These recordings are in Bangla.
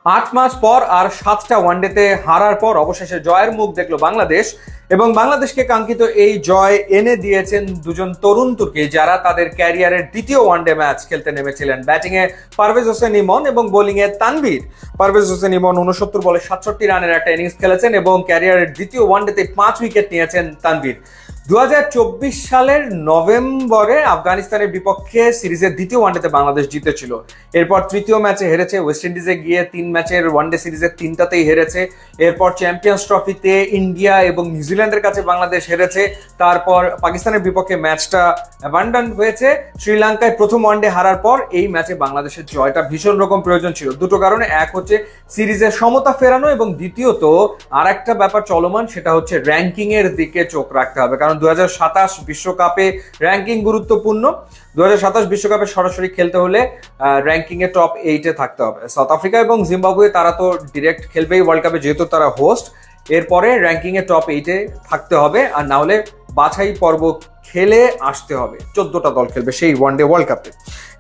8 মাস পর আর 7টা ওয়ানডেতে হারার পর অবশেষে জয়ের মুখ দেখলো বাংলাদেশ এবং বাংলাদেশকে কাঙ্ক্ষিত এই জয় এনে দিয়েছেন দুজন তরুণ তুর্কি যারা তাদের ক্যারিয়ারের দ্বিতীয় ওয়ানডে ম্যাচ খেলতে নেমেছিলেন। ব্যাটিংয়ে পারভেজ হোসেন ইমন এবং বোলিংয়ে তানভীর। পারভেজ হোসেন ইমন 69 বলে 67 রানের একটা ইনিংস খেলেছেন এবং ক্যারিয়ারের দ্বিতীয় ওয়ানডেতে 5 উইকেট নিয়েছেন তানভীর। 2024 সালের নভেম্বরে আফগানিস্তানের বিপক্ষে সিরিজের দ্বিতীয় ওয়ানডেতে বাংলাদেশ জিতেছিল। এরপর তৃতীয় ম্যাচে হেরেছে ওয়েস্ট ইন্ডিজে গিয়ে, 3 ম্যাচের ওয়ানডে সিরিজের 3টাতেই হেরেছে। এরপর চ্যাম্পিয়ন্স ট্রফিতে ইন্ডিয়া এবং নিউজিল্যান্ডের কাছে বাংলাদেশ হেরেছে। তারপর পাকিস্তানের বিপক্ষে ম্যাচটা অ্যাবান্ডন হয়েছে। শ্রীলঙ্কায় প্রথম ওয়ানডে হারার পর এই ম্যাচে বাংলাদেশের জয়টা ভীষণ রকম প্রয়োজন ছিল দুটো কারণে। এক হচ্ছে সিরিজের সমতা ফেরানো এবং দ্বিতীয়ত আর একটা ব্যাপার চলমান, সেটা হচ্ছে র্যাঙ্কিং এর দিকে চোখ রাখতে হবে, কারণ 2027 বিশ্বকাপে র্যাঙ্কিং গুরুত্বপূর্ণ। 2027 বিশ্বকাপে সরাসরি খেলতে হলে র্যাঙ্কিং এ টপ 8-এ থাকতে হবে। সাউথ আফ্রিকা এবং জিম্বাবুয়ে তারা তো ডিরেক্ট খেলবেই ওয়ার্ল্ড কাপে, যেহেতু তারা হোস্ট। এরপরে র্যাঙ্কিং এ টপ 8-এ থাকতে হবে, আর না হলে বাছাই পর্ব খেলে আসতে হবে। 14টা দল খেলবে সেই ওয়ানডে ওয়ার্ল্ড কাপে।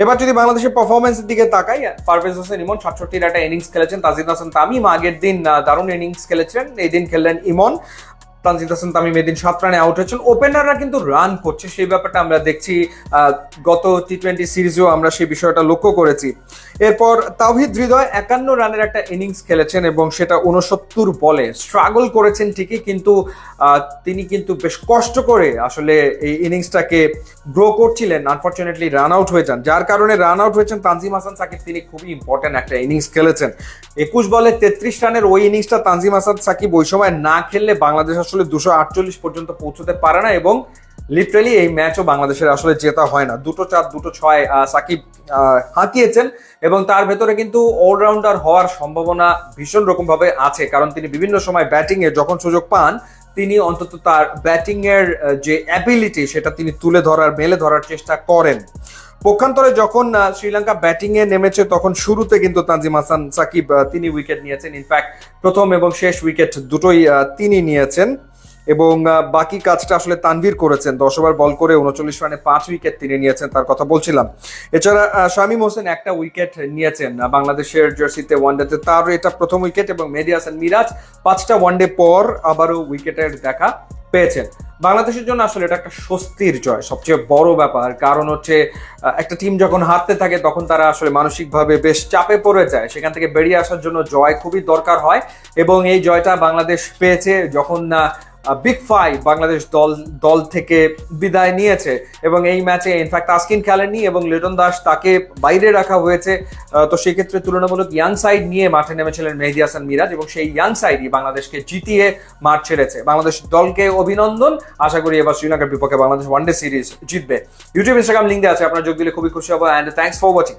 এবার যদি বাংলাদেশের পারফরমেন্সের দিকে তাকাই, পারভেজ হোসেন ইমন 67 একটা ইনিংস খেলেছেন। তানজিদ হাসান তামিম আগের দিন দারুণ ইনিংস খেলেছেন, এই দিন খেললেন ইমন। তানজিদ হাসান তামিম এদিন 7 রানে আউট হয়েছেন। ওপেনাররা কিন্তু রান করছে, সেই ব্যাপারটা আমরা দেখছি। গত টি20 সিরিজেও আমরা সেই বিষয়টা লক্ষ্য করেছি। এরপর তাওহিদ হৃদয় 51 রানের একটা ইনিংস খেলেছেন এবং সেটা 69 বলে। স্ট্রাগল করেছেন ঠিকই, কিন্তু তিনি কিন্তু বেশ কষ্ট করে আসলে এই ইনিংসটাকে গ্রো করছিলেন। আনফরচুনেটলি রান আউট হয়ে যান, যার কারণে রান আউট হয়েছেন তানজিম হাসান সাকিব। তিনি খুবই ইম্পর্টেন্ট একটা ইনিংস খেলেছেন। 21 বলে 33 রানের ওই ইনিংসটা তানজিম হাসান সাকিব ওই সময় না খেললে বাংলাদেশ আসলে 248 পর্যন্ত পৌঁছতে পারে না এবং লিটারালি এই ম্যাচও বাংলাদেশের আসলে জেতা হয় না। 2 4 2 6 সাকিব হাঁকিয়েছেন এবং তার ভেতরে কিন্তু অলরাউন্ডার হওয়ার সম্ভাবনা ভীষণ রকম ভাবে আছে, কারণ তিনি বিভিন্ন সময় ব্যাটিং এ যখন সুযোগ পান তিনি অন্তত তার ব্যাটিং এর যে অ্যাবিলিটি সেটা তিনি মেলে ধরার চেষ্টা করেন। পক্ষান্তরে যখন শ্রীলঙ্কা ব্যাটিং এ নেমেছে তখন শুরুতে কিন্তু তানজিম হাসান সাকিব তিনি উইকেট নিয়েছেন। ইনফ্যাক্ট প্রথম এবং শেষ উইকেট দুটোই তিনি নিয়েছেন এবং বাকি কাজটা আসলে তানভীর করেছেন। 10 ওভার বল করে 39 রানে 5 উইকেট তিনি নিয়েছেন, তার কথা বলছিলাম। এছাড়া শামীম হোসেন একটা উইকেট নিয়েছেন বাংলাদেশের জার্সিতে ওয়ানডেতে, তার এটা প্রথম উইকেট। এবং মেহেদী হাসান মিরাজ 5টা ওয়ানডে পর আবারও উইকেটের দেখা পেয়েছেন। বাংলাদেশের জন্য আসলে এটা একটা স্বস্তির জয়, সবচেয়ে বড় ব্যাপার। কারণ হচ্ছে একটা টিম যখন হারতে থাকে তখন তারা আসলে মানসিকভাবে বেশ চাপে পড়ে যায়, সেখান থেকে বেরিয়ে আসার জন্য জয় খুবই দরকার হয় এবং এই জয়টা বাংলাদেশ পেয়েছে যখন বিগ 5 বাংলাদেশ দল থেকে বিদায় নিয়েছে। এবং এই ম্যাচে ইনফ্যাক্ট তাসকিন খেলেননি এবং লিটন দাস তাকে বাইরে রাখা হয়েছে। তো সেই ক্ষেত্রে তুলনামূলক ইয়াং সাইড নিয়ে মাঠে নেমেছিলেন মেহেদী হাসান মিরাজ এবং সেই ইয়াং সাইডই বাংলাদেশকে জিতিয়ে মাঠ ছেড়েছে। বাংলাদেশ দলকে অভিনন্দন। আশা করি এবার শ্রীলঙ্কার বিপক্ষে বাংলাদেশ ওয়ানডে সিরিজ জিতবে। ইউটিউব ইনস্টাগ্রাম লিঙ্ক দেওয়া আছে, আপনারা যোগ দিলে খুবই খুশি হবো। And thanks for watching.